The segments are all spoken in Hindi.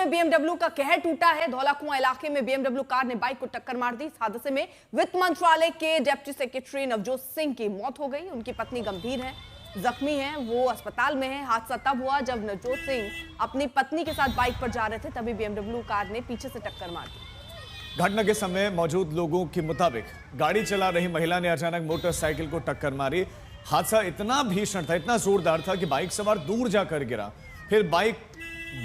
में बीएमडब्ल्यू का कहर टूटा है। धौला कुआं इलाके में बीएमडब्ल्यू कार ने बाइक को टक्कर मार दी। इस हादसे में वित्त मंत्रालय के डिप्टी सेक्रेटरी नवजोत सिंह की मौत हो गई। उनकी पत्नी गंभीर है, जख्मी है, वो अस्पताल में है। हादसा तब हुआ जब नवजोत सिंह अपनी पत्नी के साथ बाइक पर जा रहे थे, तभी बीएमडब्ल्यू कार ने पीछे से टक्कर मार दी। घटना के समय मौजूद लोगों के मुताबिक गाड़ी चला रही महिला ने अचानक मोटरसाइकिल को टक्कर मारी। हादसा इतना भीषण था, इतना जोरदार था कि बाइक सवार दूर जाकर गिरा, फिर बाइक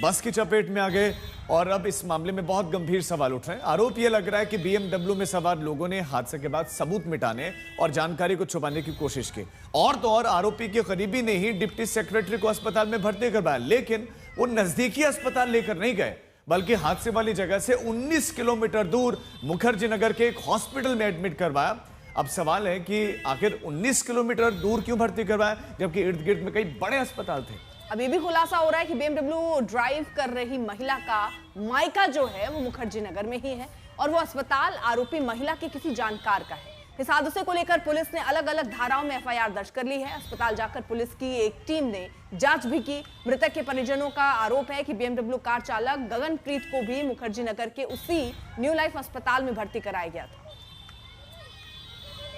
बस की चपेट में आ गए और अब इस मामले में बहुत गंभीर सवाल उठ रहे हैं। आरोप यह लग रहा है कि बीएमडब्ल्यू में सवार लोगों ने हादसे के बाद सबूत मिटाने और जानकारी को छुपाने की कोशिश की। और तो और आरोपी के करीबी ने ही डिप्टी सेक्रेटरी को अस्पताल में भर्ती करवाया, लेकिन वो नजदीकी अस्पताल लेकर नहीं गए, बल्कि हादसे वाली जगह से 19 किलोमीटर दूर मुखर्जी नगर के एक हॉस्पिटल में एडमिट करवाया। अब सवाल है कि आखिर 19 किलोमीटर दूर क्यों भर्ती करवाया, जबकि इर्द गिर्द में कई बड़े अस्पताल थे। अब ये भी खुलासा हो रहा है कि बीएमडब्ल्यू ड्राइव कर रही महिला का मायका जो है वो मुखर्जी नगर में ही है और वो अस्पताल आरोपी महिला के किसी जानकार का है। इस हादसे को लेकर पुलिस ने अलग अलग धाराओं में एफआईआर दर्ज कर ली है। अस्पताल जाकर पुलिस की एक टीम ने जांच भी की। मृतक के परिजनों का आरोप है कि बीएमडब्ल्यू कार चालक गगनप्रीत को भी मुखर्जी नगर के उसी न्यू लाइफ अस्पताल में भर्ती कराया गया था।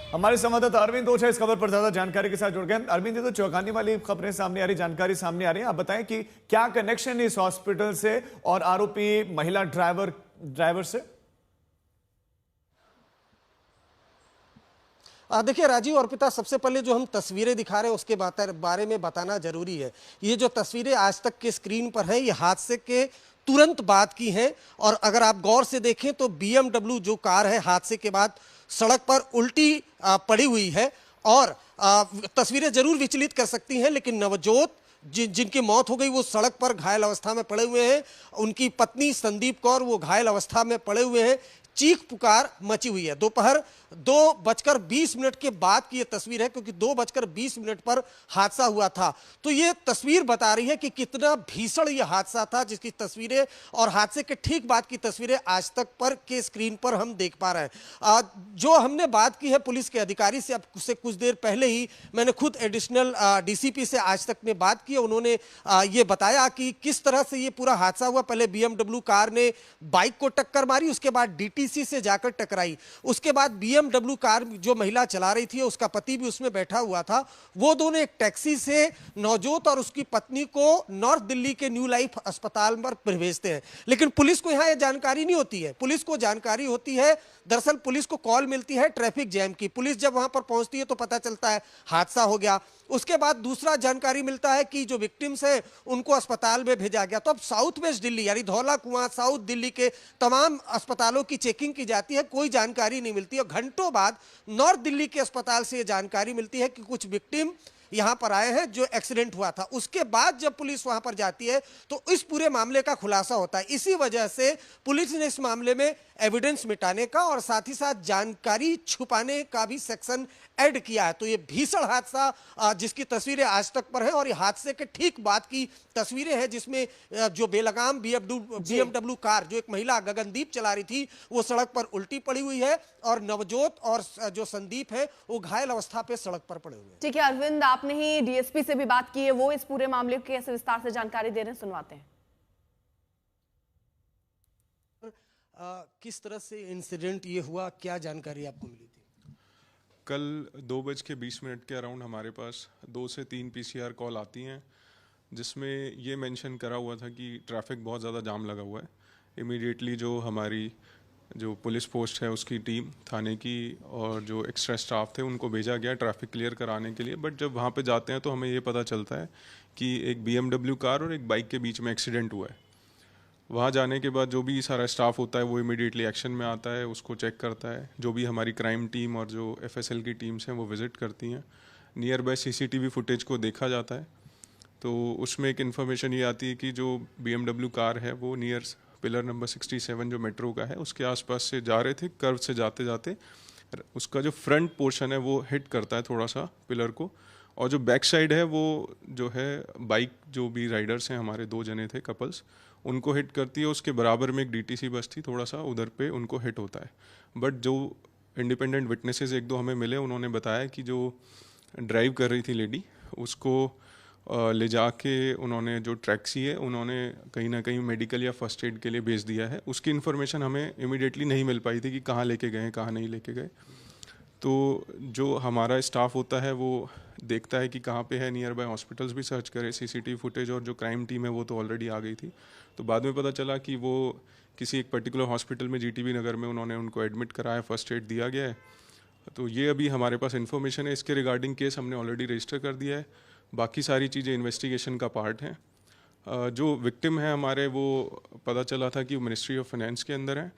हमारे संवाददाता अरविंद ओझा इस खबर पर ज्यादा जानकारी के साथ जुड़ गए। अरविंद, ये तो चौंकाने वाली खबरें सामने आ रही, जानकारी सामने आ रही है। आप बताएं कि क्या कनेक्शन है इस हॉस्पिटल से और आरोपी महिला ड्राइवर से? देखिए राजीव और पिता, सबसे पहले जो हम तस्वीरें दिखा रहे हैं उसके बारे में बताना जरूरी है। ये जो तस्वीरें आज तक के स्क्रीन पर है, ये हादसे के तुरंत बाद की हैं और अगर आप गौर से देखें तो बीएमडब्ल्यू जो कार है हादसे के बाद सड़क पर उल्टी पड़ी हुई है और तस्वीरें जरूर विचलित कर सकती हैं, लेकिन नवजोत जिनकी मौत हो गई वो सड़क पर घायल अवस्था में पड़े हुए हैं। उनकी पत्नी संदीप कौर वो घायल अवस्था में पड़े हुए हैं। चीख पुकार मची हुई है। दोपहर 2:20 के बाद की ये तस्वीर है, क्योंकि 2:20 पर हादसा हुआ था। तो ये तस्वीर बता रही है कि कितना भीषण ये हादसा था, जिसकी तस्वीरें और हादसे के ठीक बाद की तस्वीरें आज तक पर के स्क्रीन पर हम देख पा रहे हैं। जो हमने बात की है पुलिस के अधिकारी से, अब से कुछ देर पहले ही मैंने खुद एडिशनल डीसीपी से आज तक में बात की। उन्होंने ये बताया कि किस तरह से ये पूरा हादसा हुआ। पहले बीएमडब्ल्यू कार ने बाइक को टक्कर मारी, उसके बाद डीटीसी से जाकर टकराई, उसके बाद बीएमडब्ल्यू कार जो महिला चला रही थी उसका पति भी उसमें बैठा हुआ था। वो दोनों एक टैक्सी से नवजोत और उसकी पत्नी को नॉर्थ दिल्ली के न्यू लाइफ अस्पताल पर भेजते हैं, लेकिन पुलिस को यहां यह जानकारी नहीं होती है। पुलिस को जानकारी होती है, दरअसल पुलिस को कॉल मिलती है ट्रैफिक जैम की। पुलिस जब वहां पर पहुंचती है तो पता चलता है हादसा हो गया। उसके बाद दूसरा जानकारी मिलता है कि जो विक्टिम्स है उनको अस्पताल में भेजा गया। तो अब साउथ वेस्ट दिल्ली यानी धौला कुआं साउथ दिल्ली के तमाम अस्पतालों की चेकिंग की जाती है, कोई जानकारी नहीं मिलती। और घंटों बाद नॉर्थ दिल्ली के अस्पताल से यह जानकारी मिलती है कि कुछ विक्टिम यहां पर आए हैं जो एक्सीडेंट हुआ था। उसके बाद जब पुलिस वहां पर जाती है तो इस पूरे मामले का खुलासा होता है। इसी वजह से पुलिस ने इस मामले में एविडेंस मिटाने का और साथ ही साथ जानकारी छुपाने का भी सेक्शन ऐड किया है। तो ये भीषण हादसा जिसकी तस्वीरें आज तक पर है और ये हादसे के ठीक बाद की तस्वीरें हैं, जिसमें जो बेलगाम बीएमडब्ल्यू कार जो एक महिला गगनदीप चला रही थी वो सड़क पर उल्टी पड़ी हुई है और नवजोत और जो संदीप है वो घायल अवस्था पे सड़क पर पड़े हुए हैं। ठीक है अरविंद, आपने ही डीएसपी से भी बात की है, वो इस पूरे मामले की कैसे विस्तार से जानकारी दे रहे हैं, सुनवाते हैं। किस तरह से इंसिडेंट ये हुआ, क्या जानकारी आपको मिली थी? कल 2:20 के अराउंड हमारे पास 2 से 3 पीसीआर कॉल आती हैं, जिसमें ये मेंशन करा हुआ था कि ट्रैफिक बहुत ज़्यादा जाम लगा हुआ है। इमीडिएटली जो हमारी जो पुलिस पोस्ट है उसकी टीम थाने की और जो एक्स्ट्रा स्टाफ थे उनको भेजा गया ट्रैफिक क्लियर कराने के लिए। बट जब वहाँ पे जाते हैं तो हमें ये पता चलता है कि एक बीएमडब्ल्यू कार और एक बाइक के बीच में एक्सीडेंट हुआ है। वहाँ जाने के बाद जो भी सारा स्टाफ होता है वो इमीडिएटली एक्शन में आता है, उसको चेक करता है। जो भी हमारी क्राइम टीम और जो एफएसएल की टीम्स हैं वो विज़िट करती हैं। नियर बाय सीसीटीवी फुटेज को देखा जाता है, तो उसमें एक इन्फॉर्मेशन ये आती है कि जो बीएमडब्ल्यू कार है वो नियर पिलर नंबर 67 जो मेट्रो का है उसके आसपास से जा रहे थे। कर्व से जाते जाते उसका जो फ्रंट पोर्शन है वो हिट करता है थोड़ा सा पिलर को, और जो बैक साइड है वो जो है बाइक जो भी राइडर्स हैं हमारे 2 जने थे कपल्स, उनको हिट करती है। उसके बराबर में एक डीटीसी बस थी, थोड़ा सा उधर पे उनको हिट होता है। बट जो इंडिपेंडेंट विटनेसेस 1-2 हमें मिले, उन्होंने बताया कि जो ड्राइव कर रही थी लेडी उसको ले जाके उन्होंने जो टैक्सी है उन्होंने कहीं ना कहीं मेडिकल या फर्स्ट एड के लिए भेज दिया है। उसकी इन्फॉर्मेशन हमें इमिडिएटली नहीं मिल पाई थी कि कहाँ लेके गए कहाँ नहीं लेके गए। तो जो हमारा स्टाफ होता है वो देखता है कि कहाँ पे है, नियर बाय हॉस्पिटल्स भी सर्च करे, सीसीटीवी फुटेज, और जो क्राइम टीम है वो तो ऑलरेडी आ गई थी। तो बाद में पता चला कि वो किसी एक पर्टिकुलर हॉस्पिटल में जीटीबी नगर में उन्होंने उनको एडमिट कराया, फर्स्ट एड दिया गया है। तो ये अभी हमारे पास इन्फॉर्मेशन है, इसके रिगार्डिंग केस हमने ऑलरेडी रजिस्टर कर दिया है। बाकी सारी चीज़ें इन्वेस्टिगेशन का पार्ट हैं। जो विक्टिम है हमारे, वो पता चला था कि मिनिस्ट्री ऑफ फाइनेंस के अंदर है,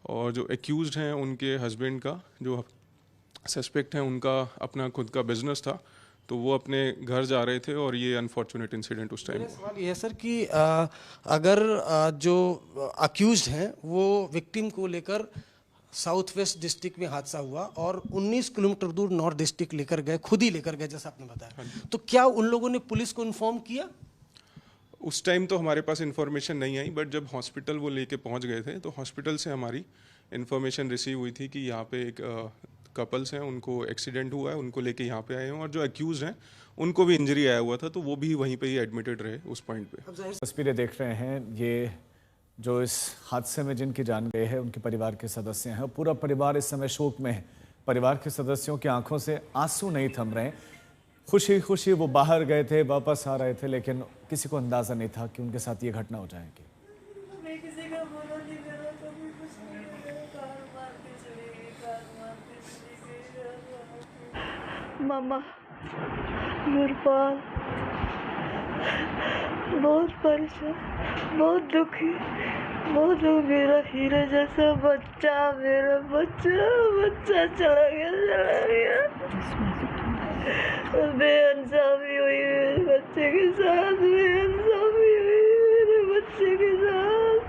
और जो एक्यूज्ड हैं उनके हस्बैंड का, जो सस्पेक्ट हैं, उनका अपना खुद का बिजनेस था, तो वो अपने घर जा रहे थे और ये अनफॉर्चुनेट इंसिडेंट उस टाइम। सवाल ये है सर कि अगर जो अक्यूज्ड हैं वो विक्टिम को लेकर साउथ वेस्ट डिस्ट्रिक्ट में हादसा हुआ और 19 किलोमीटर दूर नॉर्थ डिस्ट्रिक्ट लेकर गए, खुद ही लेकर गए जैसा आपने बताया, तो क्या उन लोगों ने पुलिस को इन्फॉर्म किया? उस टाइम तो हमारे पास इन्फॉर्मेशन नहीं आई, बट जब हॉस्पिटल वो लेके पहुंच गए थे तो हॉस्पिटल से हमारी इन्फॉर्मेशन रिसीव हुई थी कि यहाँ पे एक कपल्स हैं, उनको एक्सीडेंट हुआ है, उनको लेके यहाँ पे आए हैं, और जो अक्यूज हैं उनको भी इंजरी आया हुआ था, तो वो भी वहीं पे ही एडमिटेड रहे उस पॉइंट पे। तस्वीरें देख रहे हैं, ये जो इस हादसे में जिनकी जान गई है उनके परिवार के सदस्य हैं। पूरा परिवार इस समय शोक में है। परिवार के सदस्यों की आंखों से आंसू नहीं थम रहे। खुशी खुशी वो बाहर गए थे, वापस आ रहे थे, लेकिन किसी को अंदाजा नहीं था कि उनके साथ ये घटना हो जाएगी। मामा गुरपाल बहुत परेशान, बहुत दुखी, बहुत मेरा हीरे जैसा बच्चा, मेरा बच्चा चला गया। बेइंसाफी हुई मेरे बच्चे के साथ, बेइंसाफी हुई मेरे बच्चे के साथ।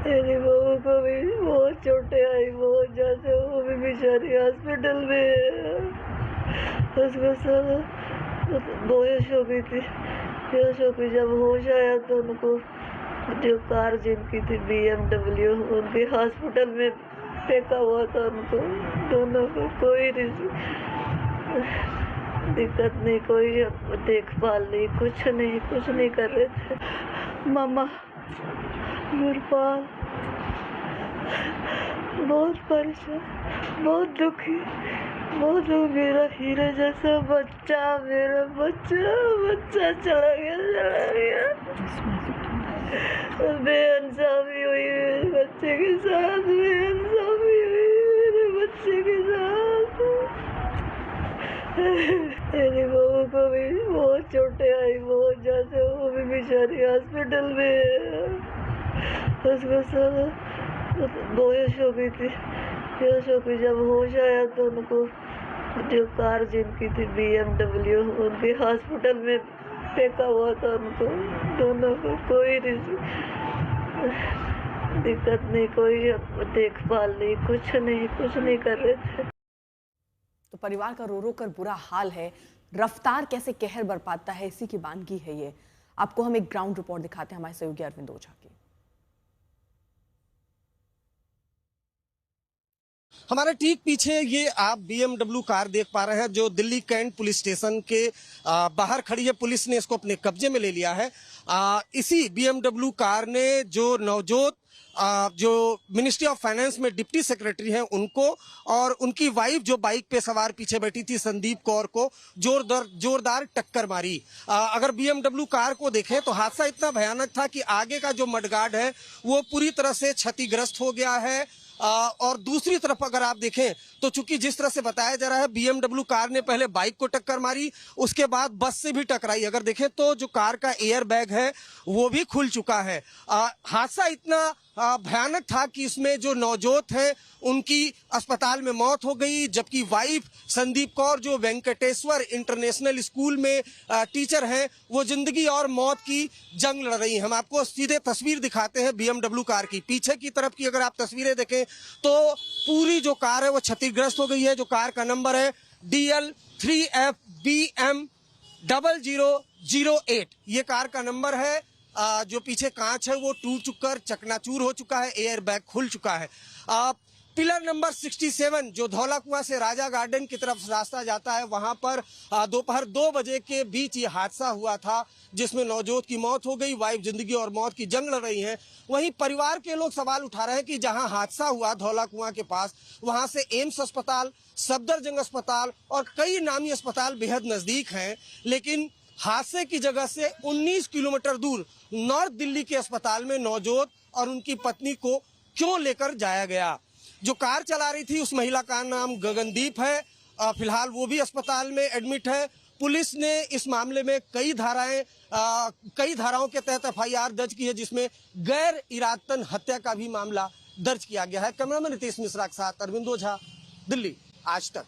मेरी बहू को भी बहुत चोटें आई, बहुत ज्यादा, वो भी बेचारी हॉस्पिटल में है। उसको सारा बेहोश हो गई थी। बेहोश हो गई, जब होश आया तो उनको जो कार जिनकी थी BMW, उनके हॉस्पिटल में फेंका हुआ था उनको दोनों को। कोई दिक्कत नहीं, कोई देखभाल नहीं, कुछ नहीं कर रहे थे। मामा गुरपाल बहुत परेशान, बहुत दुखी, बहुत मेरा हीरे जैसा बच्चा, मेरा बच्चा चला गया। बेइंसाफी हुई मेरे बच्चे के साथ, बेइंसाफी हुई मेरे बच्चे के साथ। मेरी बहू को भी बहुत चोटें आई, बहुत ज्यादा, वो भी बेचारी हॉस्पिटल में है। उसको सारा बेहोश हो गई थी। बेहोश हो गई, जब होश आया तो उनको जो कार जिनकी थी BMW, उनके हॉस्पिटल में फेंका हुआ था उनको दोनों को। कोई दिक्कत नहीं, कोई देखभाल नहीं, कुछ नहीं कर रहे थे। तो परिवार का रो रो कर बुरा हाल है। रफ्तार कैसे कहर बरपाता है, इसी की वानगी है ये। आपको हम एक ग्राउंड रिपोर्ट दिखाते हैं हमारे सहयोगी अरविंद ओझा की। हमारे ठीक पीछे ये आप BMW कार देख पा रहे हैं जो दिल्ली कैंट पुलिस स्टेशन के बाहर खड़ी है। पुलिस ने इसको अपने कब्जे में ले लिया है। इसी BMW कार ने जो नवजोत जो मिनिस्ट्री ऑफ फाइनेंस में डिप्टी सेक्रेटरी हैं उनको और उनकी वाइफ जो बाइक पे सवार पीछे बैठी थी संदीप कौर को जोरदार टक्कर मारी। अगर BMW कार को देखें तो हादसा इतना भयानक था कि आगे का जो मडगार्ड है वो पूरी तरह से क्षतिग्रस्त हो गया है। और दूसरी तरफ अगर आप देखें तो चूंकि जिस तरह से बताया जा रहा है BMW कार ने पहले बाइक को टक्कर मारी, उसके बाद बस से भी टकराई। अगर देखें तो जो कार का एयर बैग है वो भी खुल चुका है। हादसा इतना भयानक था कि इसमें जो नवजोत है उनकी अस्पताल में मौत हो गई, जबकि वाइफ संदीप कौर जो वेंकटेश्वर इंटरनेशनल स्कूल में टीचर हैं वो जिंदगी और मौत की जंग लड़ रही हैं। हम आपको सीधे तस्वीर दिखाते हैं BMW कार की। पीछे की तरफ की अगर आप तस्वीरें देखें तो पूरी जो कार है वो क्षतिग्रस्त हो गई है। जो कार का नंबर है DL3FBM 0008, ये कार का नंबर है। जो पीछे कांच है वो टूट चुका, चकनाचूर हो चुका है, एयर बैग खुल चुका है। पिलर नंबर 67 जो धौला कुआं से राजा गार्डन की तरफ रास्ता जाता है, वहां पर दोपहर 2 बजे के बीच ये हादसा हुआ था, जिसमें नवजोत की मौत हो गई। वाइफ जिंदगी और मौत की जंग लड़ रही हैं। वहीं परिवार के लोग सवाल उठा रहे हैं कि जहां हादसा हुआ धौला कुआं के पास, वहां से एम्स अस्पताल, सफदरजंग अस्पताल और कई नामी अस्पताल बेहद नजदीक हैं, लेकिन हादसे की जगह से 19 किलोमीटर दूर नॉर्थ दिल्ली के अस्पताल में नवजोत और उनकी पत्नी को क्यों लेकर जाया गया। जो कार चला रही थी उस महिला का नाम गगनदीप है। फिलहाल वो भी अस्पताल में एडमिट है। पुलिस ने इस मामले में कई धाराओं के तहत FIR दर्ज की है, जिसमें गैर इरादतन हत्या का भी मामला दर्ज किया गया है। कैमरामैन रितेश मिश्रा के साथ अरविंद ओझा, दिल्ली आज तक।